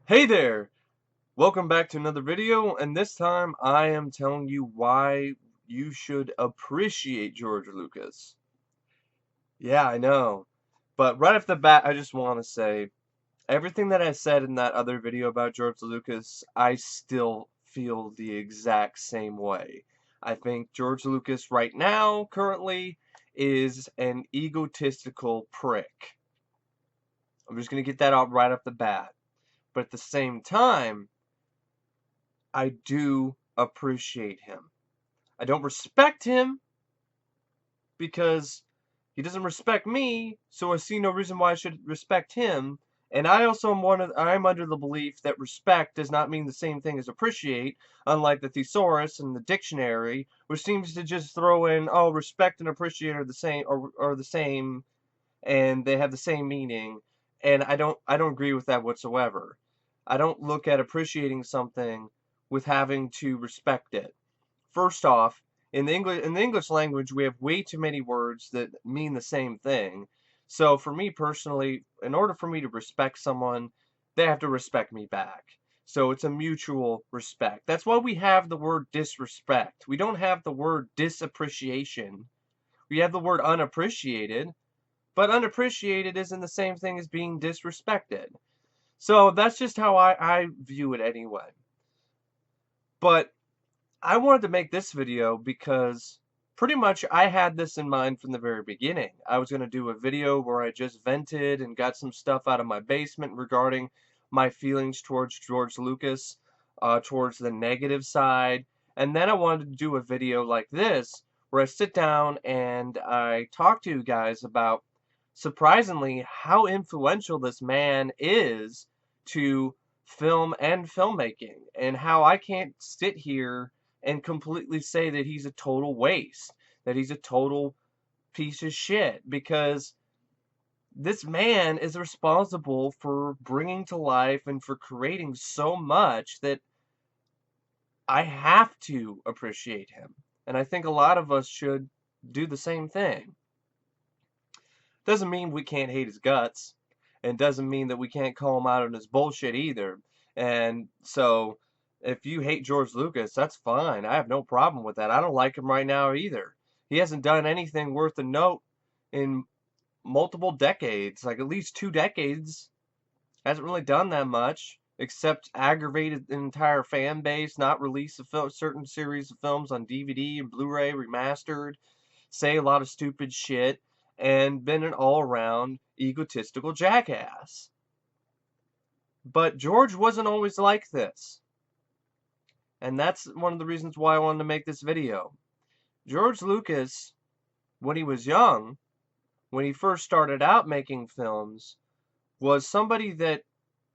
Hey there! Welcome back to another video, and this time I am telling you why you should appreciate George Lucas. Yeah, I know. But right off the bat, I just want to say, everything that I said in that other video about George Lucas, I still feel the exact same way. I think George Lucas right now, currently, is an egotistical prick. I'm just going to get that out right off the bat. But at the same time, I do appreciate him. I don't respect him because he doesn't respect me, so I see no reason why I should respect him. And I also I'm under the belief that respect does not mean the same thing as appreciate, unlike the thesaurus and the dictionary, which seems to just throw in, oh, respect and appreciate are the same or the same and they have the same meaning. And I don't agree with that whatsoever. I don't look at appreciating something with having to respect it. First off, in the English language, we have way too many words that mean the same thing. So for me personally, in order for me to respect someone, they have to respect me back. So it's a mutual respect. That's why we have the word disrespect. We don't have the word disappreciation. We have the word unappreciated, but unappreciated isn't the same thing as being disrespected. So that's just how I view it anyway. But I wanted to make this video because pretty much I had this in mind from the very beginning. I was going to do a video where I just vented and got some stuff out of my basement regarding my feelings towards George Lucas, towards the negative side. And then I wanted to do a video like this where I sit down and I talk to you guys about surprisingly how influential this man is to film and filmmaking, and how I can't sit here and completely say that he's a total waste, that he's a total piece of shit, because this man is responsible for bringing to life and for creating so much that I have to appreciate him. And I think a lot of us should do the same thing. Doesn't mean we can't hate his guts, and doesn't mean that we can't call him out on his bullshit either. And so, if you hate George Lucas, that's fine. I have no problem with that. I don't like him right now either. He hasn't done anything worth a note in multiple decades, like at least 2 decades. Hasn't really done that much, except aggravated an entire fan base, not release certain series of films on DVD and Blu-ray remastered, say a lot of stupid shit, and been an all-around egotistical jackass. But George wasn't always like this. And that's one of the reasons why I wanted to make this video. George Lucas, when he was young, when he first started out making films, was somebody that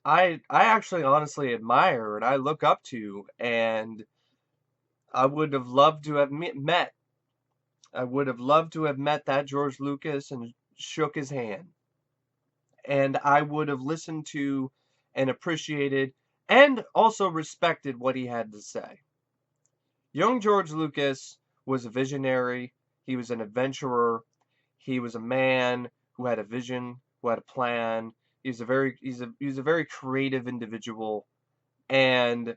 I actually honestly admire and I look up to, and I would have loved to have met. I would have loved to have met that George Lucas and shook his hand. And I would have listened to and appreciated and also respected what he had to say. Young George Lucas was a visionary, he was an adventurer, he was a man who had a vision, who had a plan. He's a very creative individual, and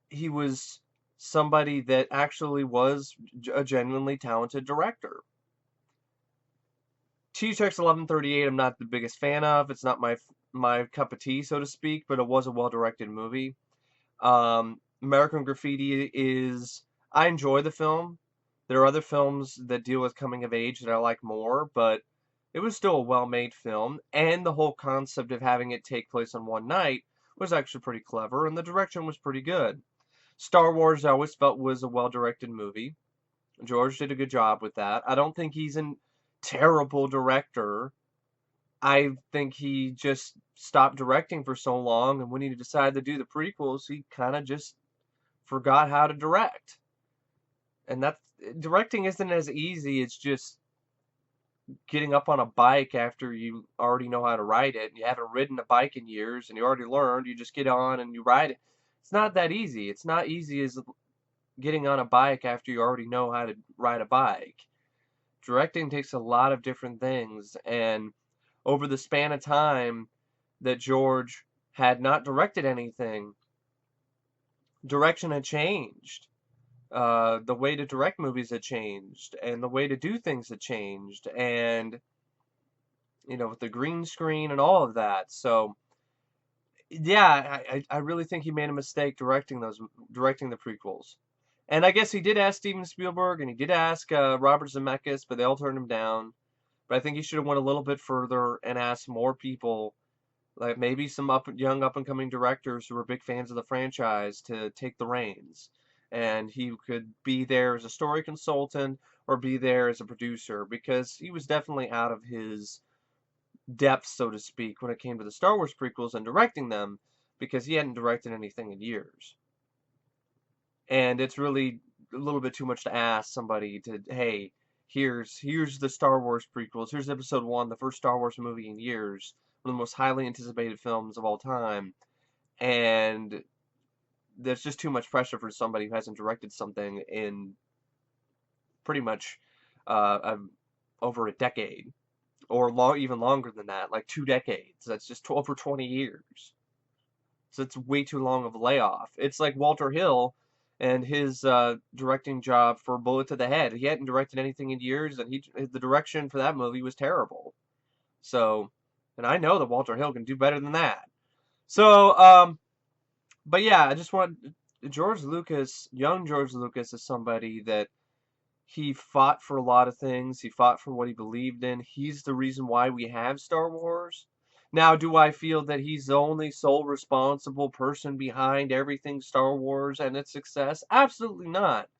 he was somebody that actually was a genuinely talented director. T-Rex 1138 I'm not the biggest fan of. It's not my cup of tea, so to speak, but it was a well-directed movie. American Graffiti is, I enjoy the film. There are other films that deal with coming of age that I like more, but it was still a well-made film, and the whole concept of having it take place on one night was actually pretty clever, and the direction was pretty good. Star Wars I always felt was a well-directed movie. George did a good job with that. I don't think he's a terrible director. I think he just stopped directing for so long, and when he decided to do the prequels, he kind of just forgot how to direct. And that's directing isn't as easy. It's just getting up on a bike after you already know how to ride it. And you haven't ridden a bike in years, and you already learned. You just get on and you ride it. It's not that easy. It's not easy as getting on a bike after you already know how to ride a bike. Directing takes a lot of different things, and over the span of time that George had not directed anything, direction had changed. The way to direct movies had changed, and the way to do things had changed, and with the green screen and all of that. So yeah, I really think he made a mistake directing the prequels. And I guess he did ask Steven Spielberg and he did ask Robert Zemeckis, but they all turned him down. But I think he should have went a little bit further and asked more people, like maybe some young up and coming directors who were big fans of the franchise, to take the reins. And he could be there as a story consultant or be there as a producer, because he was definitely out of his depth, so to speak, when it came to the Star Wars prequels and directing them, because he hadn't directed anything in years. And it's really a little bit too much to ask somebody to, hey, here's the Star Wars prequels, here's Episode 1, the first Star Wars movie in years, one of the most highly anticipated films of all time, and there's just too much pressure for somebody who hasn't directed something in pretty much over a decade, or even longer than that, like 2 decades. That's just over 20 years. So it's way too long of a layoff. It's like Walter Hill and his directing job for Bullet to the Head. He hadn't directed anything in years, and the direction for that movie was terrible. So, and I know that Walter Hill can do better than that. So, but yeah, I just want George Lucas, young George Lucas, is somebody that he fought for a lot of things. He fought for what he believed in. He's the reason why we have Star Wars. Now, do I feel that he's the only sole responsible person behind everything Star Wars and its success? Absolutely not.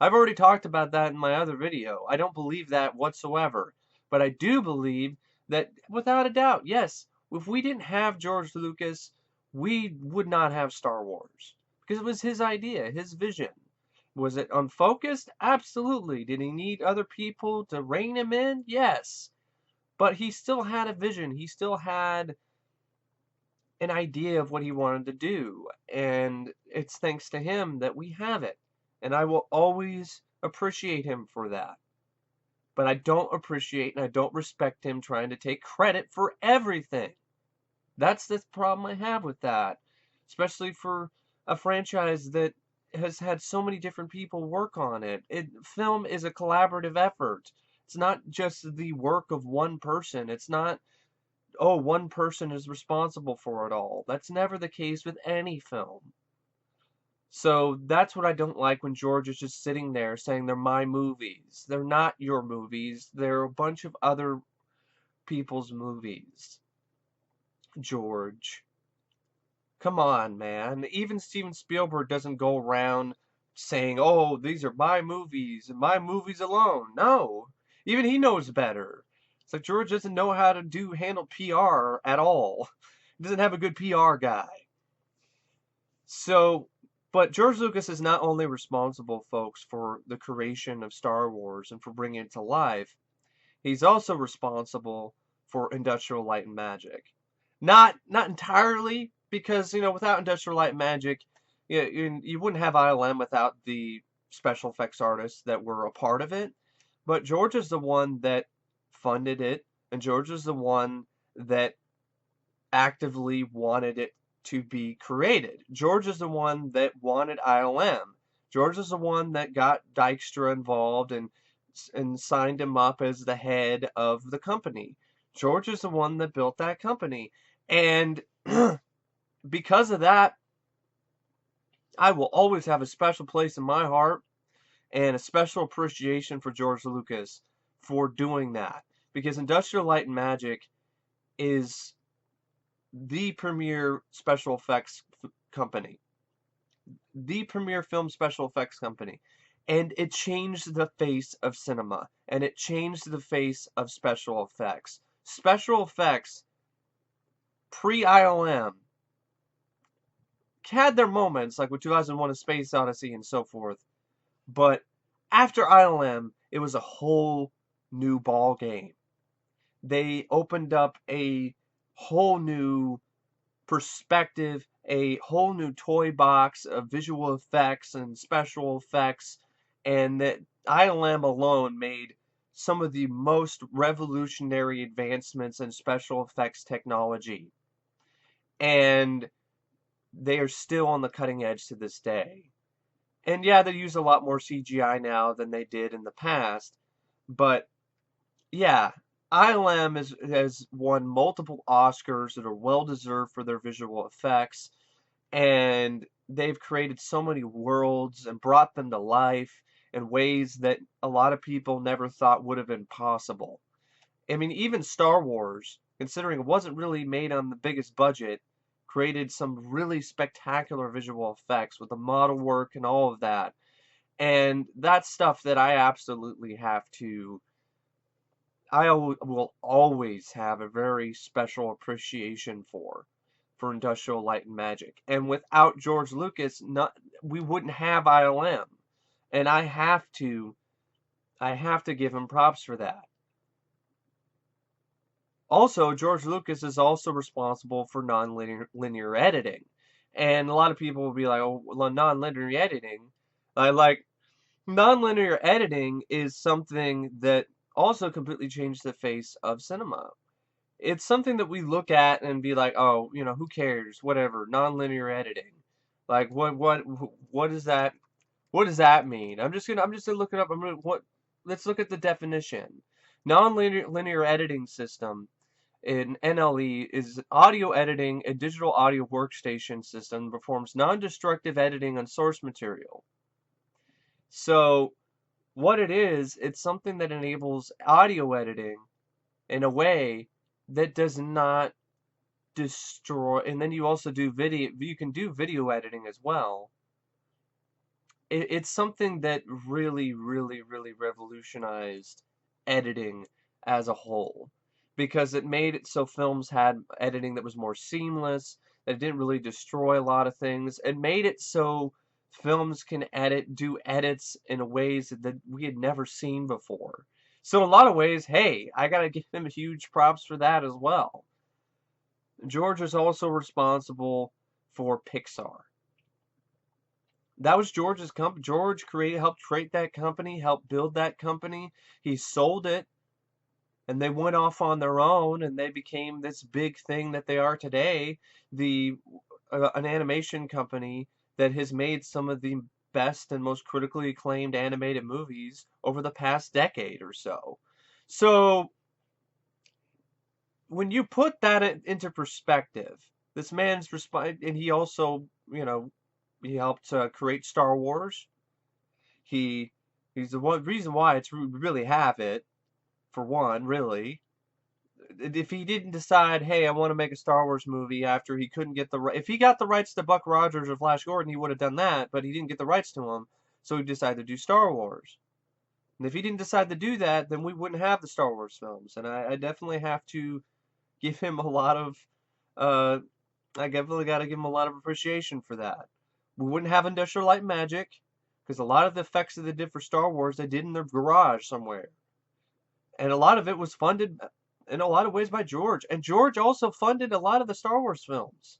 I've already talked about that in my other video. I don't believe that whatsoever. But I do believe that, without a doubt, yes, if we didn't have George Lucas, we would not have Star Wars. Because it was his idea, his vision. Was it unfocused? Absolutely. Did he need other people to rein him in? Yes. But he still had a vision. He still had an idea of what he wanted to do. And it's thanks to him that we have it. And I will always appreciate him for that. But I don't appreciate and I don't respect him trying to take credit for everything. That's the problem I have with that. Especially for a franchise that has had so many different people work on it. Film is a collaborative effort. It's not just the work of one person. It's not, oh, one person is responsible for it all. That's never the case with any film. So that's what I don't like when George is just sitting there saying they're my movies. They're not your movies. They're a bunch of other people's movies. George. Come on, man. Even Steven Spielberg doesn't go around saying, oh, these are my movies and my movies alone. No. Even he knows better. It's like George doesn't know how to handle PR at all. He doesn't have a good PR guy. So, but George Lucas is not only responsible, folks, for the creation of Star Wars and for bringing it to life, he's also responsible for Industrial Light and Magic. Not entirely, because, without Industrial Light and Magic, you wouldn't have ILM without the special effects artists that were a part of it. But George is the one that funded it, and George is the one that actively wanted it to be created. George is the one that wanted ILM. George is the one that got Dykstra involved and signed him up as the head of the company. George is the one that built that company. And because of that, I will always have a special place in my heart and a special appreciation for George Lucas for doing that. Because Industrial Light and Magic is the premier special effects company. The premier film special effects company. And it changed the face of cinema. And it changed the face of special effects. Special effects pre-ILM had their moments, like with 2001: A Space Odyssey and so forth. But after ILM, it was a whole new ball game. They opened up a whole new perspective, a whole new toy box of visual effects and special effects, and that ILM alone made some of the most revolutionary advancements in special effects technology. And and they are still on the cutting edge to this day. And yeah, they use a lot more CGI now than they did in the past, but yeah, ILM has won multiple Oscars that are well deserved for their visual effects, and they've created so many worlds and brought them to life in ways that a lot of people never thought would have been possible. I mean, even Star Wars, considering it wasn't really made on the biggest budget, created some really spectacular visual effects with the model work and all of that. And that's stuff that I absolutely have to will always have a very special appreciation for Industrial Light and Magic. And without George Lucas, we wouldn't have ILM. And I have to give him props for that. Also, George Lucas is also responsible for non-linear editing. And a lot of people will be like, oh, well, non-linear editing. Like, non-linear editing is something that also completely changed the face of cinema. It's something that we look at and be like, oh, who cares? Whatever, non-linear editing. Like, what is that? What does that mean? I'm just gonna look it up. Let's look at the definition. Non-linear editing system in NLE is audio editing, a digital audio workstation system that performs non-destructive editing on source material. So, what it is, it's something that enables audio editing in a way that does not destroy, and then you also do video, you can do video editing as well. It's something that really, really, really revolutionized editing as a whole, because it made it so films had editing that was more seamless, that didn't really destroy a lot of things. It made it so films can do edits in ways that we had never seen before. So in a lot of ways, hey, I gotta give him huge props for that as well. George is also responsible for Pixar. That was George's company. George helped create that company, helped build that company. He sold it, and they went off on their own, and they became this big thing that they are today. An animation company that has made some of the best and most critically acclaimed animated movies over the past decade or so. So when you put that into perspective, this man's and he also, he helped create Star Wars. He's the one reason why we really have it, for one, really. If he didn't decide, hey, I want to make a Star Wars movie after he couldn't get if he got the rights to Buck Rogers or Flash Gordon, he would have done that, but he didn't get the rights to them, so he decided to do Star Wars. And if he didn't decide to do that, then we wouldn't have the Star Wars films. And I definitely have to give him a lot of, I definitely got to give him a lot of appreciation for that. We wouldn't have Industrial Light and Magic, because a lot of the effects that they did for Star Wars, they did in their garage somewhere. And a lot of it was funded in a lot of ways by George. And George also funded a lot of the Star Wars films,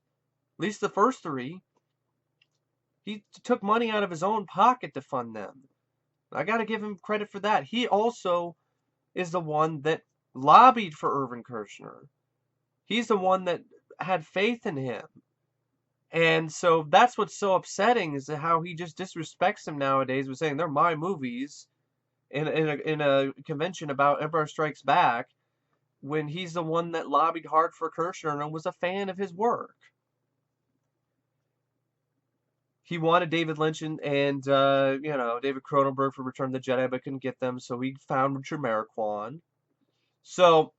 at least the first three. He took money out of his own pocket to fund them. I got to give him credit for that. He also is the one that lobbied for Irvin Kershner. He's the one that had faith in him. And so that's what's so upsetting, is how he just disrespects him nowadays with saying they're my movies in a convention about Empire Strikes Back, when he's the one that lobbied hard for Kershner and was a fan of his work. He wanted David Lynch and David Cronenberg for Return of the Jedi, but couldn't get them, so he found Richard Marquand. So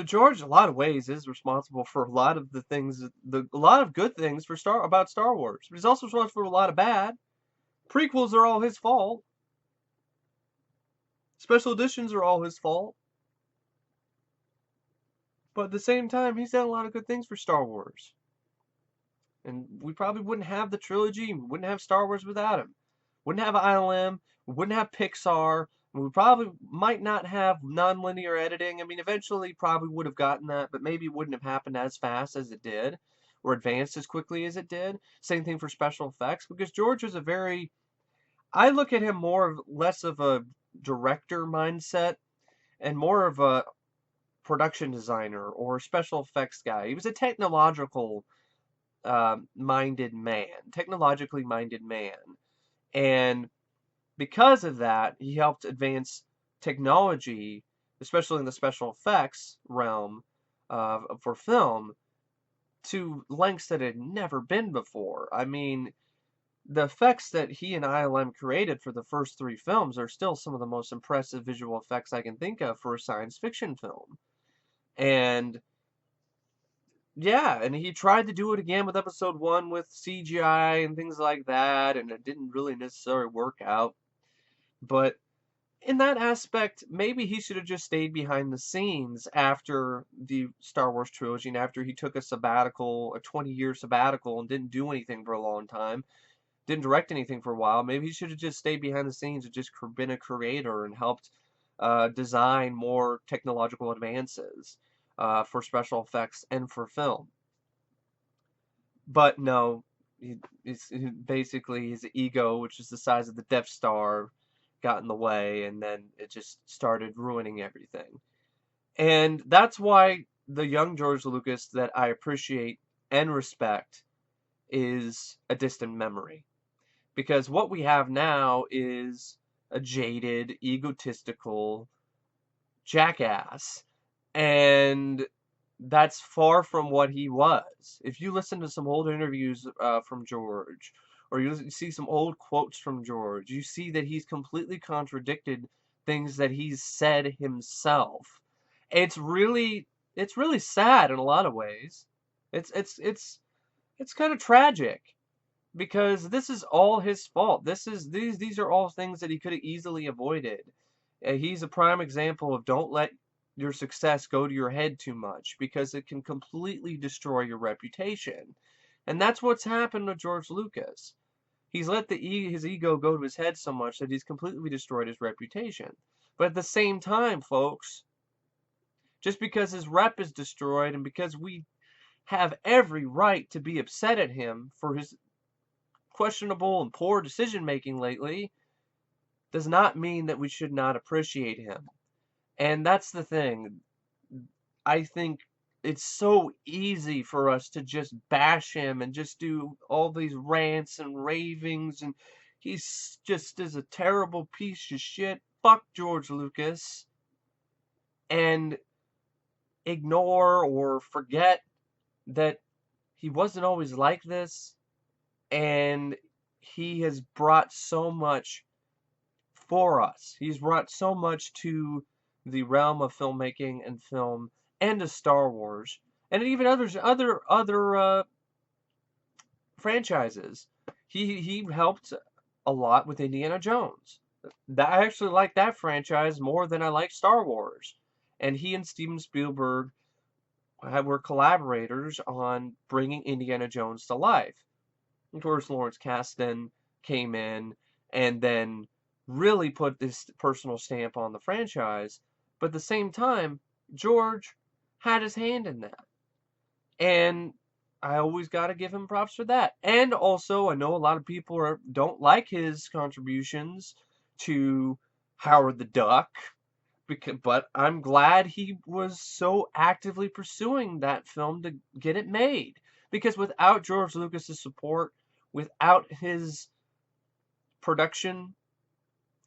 George, in a lot of ways, is responsible for a lot of the things, a lot of good things about Star Wars. But he's also responsible for a lot of bad. Prequels are all his fault. Special editions are all his fault. But at the same time, he's done a lot of good things for Star Wars. And we probably wouldn't have the trilogy, we wouldn't have Star Wars without him. Wouldn't have ILM, we wouldn't have Pixar, we probably might not have non-linear editing. I mean, eventually probably would have gotten that, but maybe it wouldn't have happened as fast as it did, or advanced as quickly as it did. Same thing for special effects, because George was I look at him less of a director mindset, and more of a production designer or special effects guy. He was a technological technologically minded man. And because of that, he helped advance technology, especially in the special effects realm for film, to lengths that had never been before. I mean, the effects that he and ILM created for the first three films are still some of the most impressive visual effects I can think of for a science fiction film. And yeah, and he tried to do it again with episode one with CGI and things like that, and it didn't really necessarily work out. But in that aspect, maybe he should have just stayed behind the scenes after the Star Wars trilogy and after he took a sabbatical, a 20-year sabbatical, and didn't do anything for a long time, didn't direct anything for a while. Maybe he should have just stayed behind the scenes and just been a creator and helped design more technological advances for special effects and for film. But no, basically his ego, which is the size of the Death Star, got in the way, and then it just started ruining everything. And that's why the young George Lucas that I appreciate and respect is a distant memory. Because what we have now is a jaded, egotistical jackass. And that's far from what he was. If you listen to some old interviews from George, or you see some old quotes from George, you see that he's completely contradicted things that he's said himself. It's really sad in a lot of ways. It's kind of tragic because this is all his fault. These are all things that he could have easily avoided. He's a prime example of don't let your success go to your head too much because it can completely destroy your reputation. And that's what's happened to George Lucas. He's let his ego go to his head so much that he's completely destroyed his reputation. But at the same time, folks, just because his rep is destroyed and because we have every right to be upset at him for his questionable and poor decision making lately, does not mean that we should not appreciate him. And that's the thing. I think it's so easy for us to just bash him and just do all these rants and ravings, and he's just is a terrible piece of shit. Fuck George Lucas. And ignore or forget that he wasn't always like this, and he has brought so much for us. He's brought so much to the realm of filmmaking and film and to Star Wars and even other franchises. He helped a lot with Indiana Jones. I actually like that franchise more than I like Star Wars. And he and Steven Spielberg were collaborators on bringing Indiana Jones to life. Of course, Lawrence Kasdan came in and then really put this personal stamp on the franchise. But at the same time, George had his hand in that. And I always got to give him props for that. And also, I know a lot of people don't like his contributions to Howard the Duck, but I'm glad he was so actively pursuing that film to get it made. Because without George Lucas's support, without his production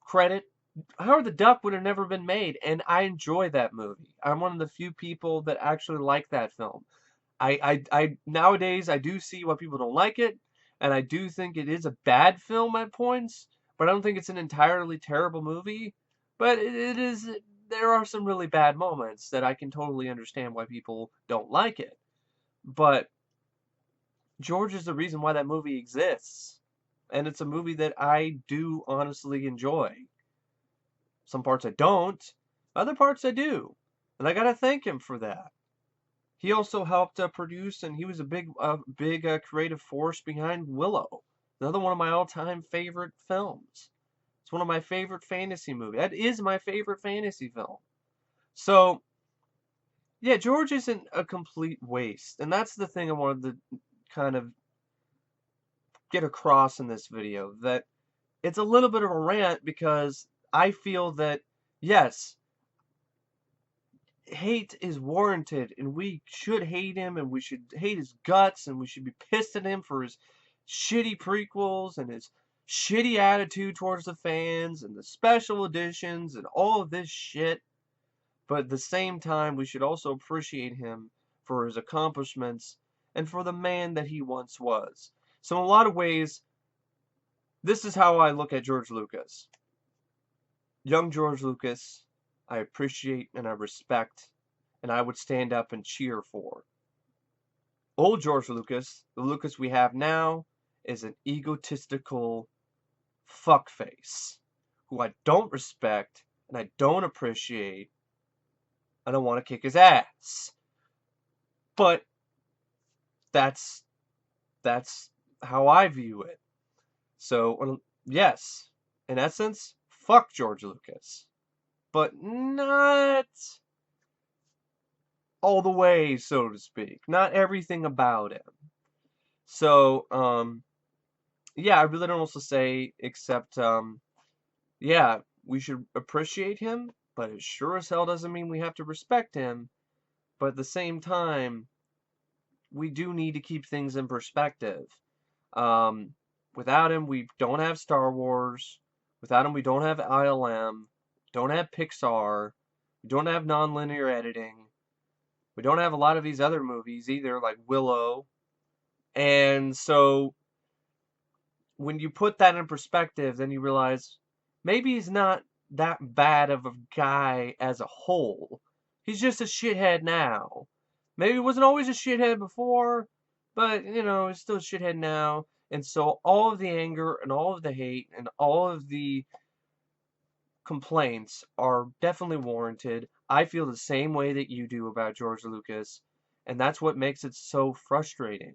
credit, Howard the Duck would have never been made, and I enjoy that movie. I'm one of the few people that actually like that film. I nowadays I do see why people don't like it, and I do think it is a bad film at points, but I don't think it's an entirely terrible movie. But it is. There are some really bad moments that I can totally understand why people don't like it. But George is the reason why that movie exists. And it's a movie that I do honestly enjoy. Some parts I don't, other parts I do. And I gotta thank him for that. He also helped produce, and he was a big creative force behind Willow. Another one of my all-time favorite films. It's one of my favorite fantasy movies. That is my favorite fantasy film. So, yeah, George isn't a complete waste. And that's the thing I wanted to kind of get across in this video. That it's a little bit of a rant because I feel that, yes, hate is warranted, and we should hate him, and we should hate his guts, and we should be pissed at him for his shitty prequels and his shitty attitude towards the fans and the special editions and all of this shit. But at the same time, we should also appreciate him for his accomplishments and for the man that he once was. So in a lot of ways, this is how I look at George Lucas. Young George Lucas, I appreciate and I respect, and I would stand up and cheer for. Old George Lucas, the Lucas we have now, is an egotistical fuckface who I don't respect and I don't appreciate. I don't want to kick his ass. But that's how I view it. So, yes, in essence, fuck George Lucas. But not all the way, so to speak. Not everything about him. So, yeah, I really don't know what to say except, yeah, we should appreciate him, but it sure as hell doesn't mean we have to respect him. But at the same time, we do need to keep things in perspective. Without him, we don't have Star Wars. Without him, we don't have ILM. Don't have Pixar. We don't have nonlinear editing. We don't have a lot of these other movies either, like Willow. And so, when you put that in perspective, then you realize maybe he's not that bad of a guy as a whole. He's just a shithead now. Maybe he wasn't always a shithead before, but, he's still a shithead now. And so all of the anger and all of the hate and all of the complaints are definitely warranted. I feel the same way that you do about George Lucas, and that's what makes it so frustrating,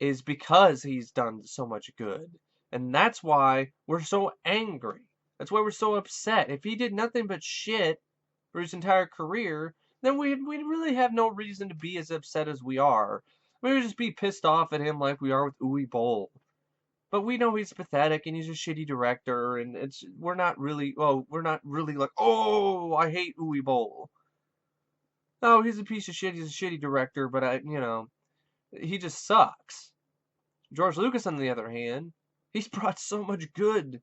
is because he's done so much good. And that's why we're so angry. That's why we're so upset. If he did nothing but shit for his entire career, then we'd really have no reason to be as upset as we are. We would just be pissed off at him like we are with Uwe Boll. But we know he's pathetic and he's a shitty director, and we're not really like, oh, I hate Uwe Boll. No, he's a piece of shit. He's a shitty director, but he just sucks. George Lucas, on the other hand, he's brought so much good,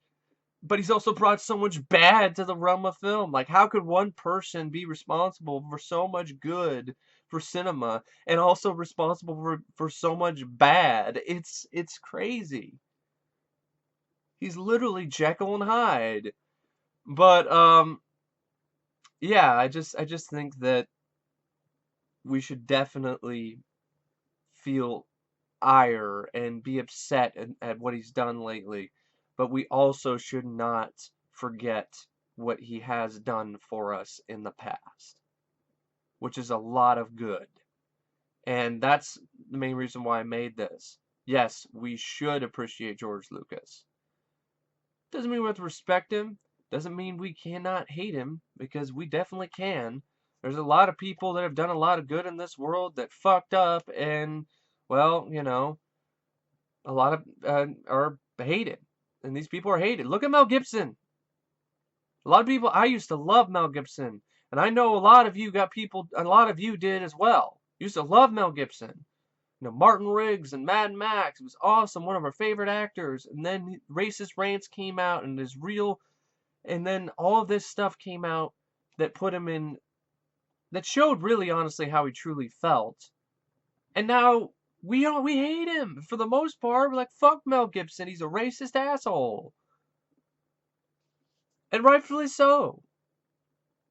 but he's also brought so much bad to the realm of film. Like, how could one person be responsible for so much good for cinema and also responsible for so much bad? It's crazy. He's literally Jekyll and Hyde. But yeah, I just think that we should definitely feel ire and be upset at what he's done lately, but we also should not forget what he has done for us in the past, which is a lot of good. And that's the main reason why I made this. Yes, we should appreciate George Lucas. Doesn't mean we have to respect him. Doesn't mean we cannot hate him, because we definitely can. There's a lot of people that have done a lot of good in this world that fucked up, and, well, a lot of are hated. And these people are hated. Look at Mel Gibson. A lot of people, I used to love Mel Gibson. And I know a lot of you did as well. Used to love Mel Gibson. Martin Riggs and Mad Max. It was awesome. One of our favorite actors. And then Racist Rants came out and and then all of this stuff came out that put him in, that showed really honestly how he truly felt. And now we hate him for the most part. We're like, fuck Mel Gibson. He's a racist asshole. And rightfully so.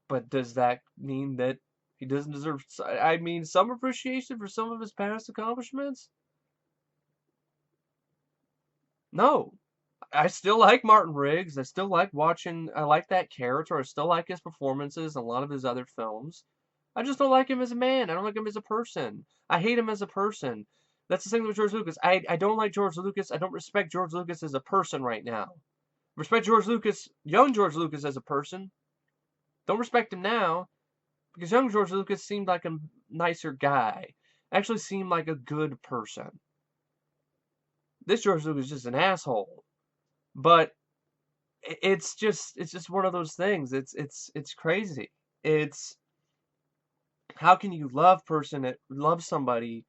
But does that mean that he doesn't deserve, some appreciation for some of his past accomplishments? No. I still like Martin Riggs. I like that character. I still like his performances in a lot of his other films. I just don't like him as a man. I don't like him as a person. I hate him as a person. That's the thing with George Lucas. I don't like George Lucas. I don't respect George Lucas as a person right now. Respect George Lucas, young George Lucas, as a person. Don't respect him now, because young George Lucas seemed like a nicer guy. Actually seemed like a good person. This George Lucas is just an asshole. But it's just one of those things. It's crazy. It's How can you love somebody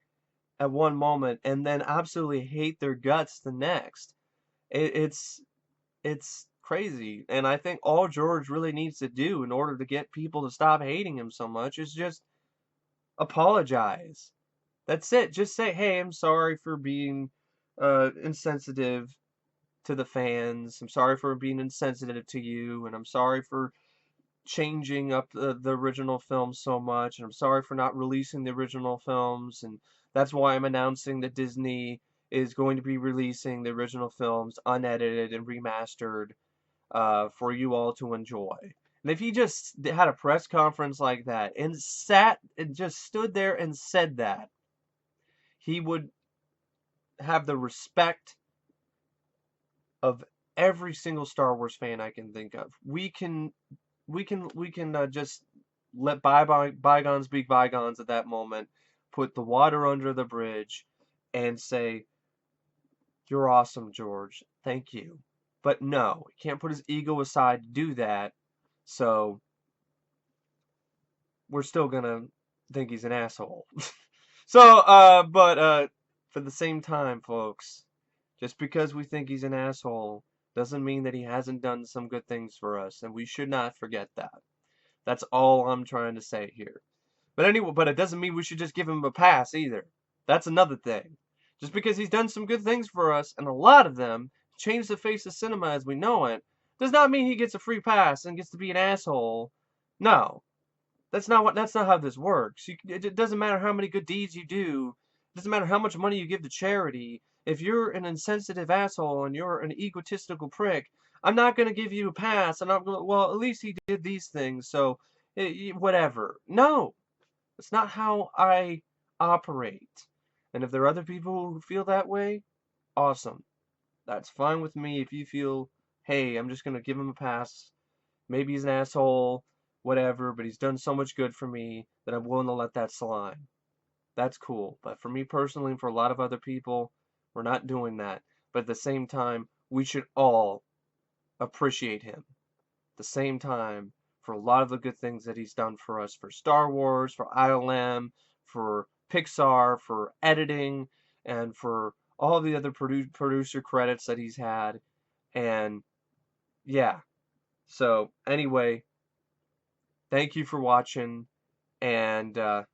at one moment and then absolutely hate their guts the next? It's crazy. And I think all George really needs to do in order to get people to stop hating him so much is just apologize. That's it. Just say, "Hey, I'm sorry for being insensitive to the fans. I'm sorry for being insensitive to you, and I'm sorry for changing up the original film so much, and I'm sorry for not releasing the original films, and that's why I'm announcing that Disney is going to be releasing the original films unedited and remastered for you all to enjoy." And if he just had a press conference like that and sat and just stood there and said that, he would have the respect of every single Star Wars fan I can think of. We can just let bygones be bygones at that moment, put the water under the bridge, and say, "You're awesome, George. Thank you." But no, he can't put his ego aside to do that. So we're still gonna think he's an asshole. So, but for the same time, folks, just because we think he's an asshole doesn't mean that he hasn't done some good things for us, and we should not forget that. That's all I'm trying to say here. But anyway, but it doesn't mean we should just give him a pass either. That's another thing. Just because he's done some good things for us, and a lot of them changed the face of cinema as we know it, does not mean he gets a free pass and gets to be an asshole. No, that's not how this works. It doesn't matter how many good deeds you do. It doesn't matter how much money you give to charity. If you're an insensitive asshole and you're an egotistical prick, I'm not going to give you a pass. And I'm going, well, at least he did these things, so whatever. No, that's not how I operate. And if there are other people who feel that way, awesome. That's fine with me. If you feel, hey, I'm just going to give him a pass. Maybe he's an asshole, whatever, but he's done so much good for me that I'm willing to let that slide. That's cool. But for me personally and for a lot of other people, we're not doing that. But at the same time, we should all appreciate him. At the same time, for a lot of the good things that he's done for us, for Star Wars, for ILM, for Pixar, for editing, and for all the other producer credits that he's had. And yeah. So anyway, thank you for watching, and I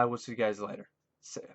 will see you guys later. See ya.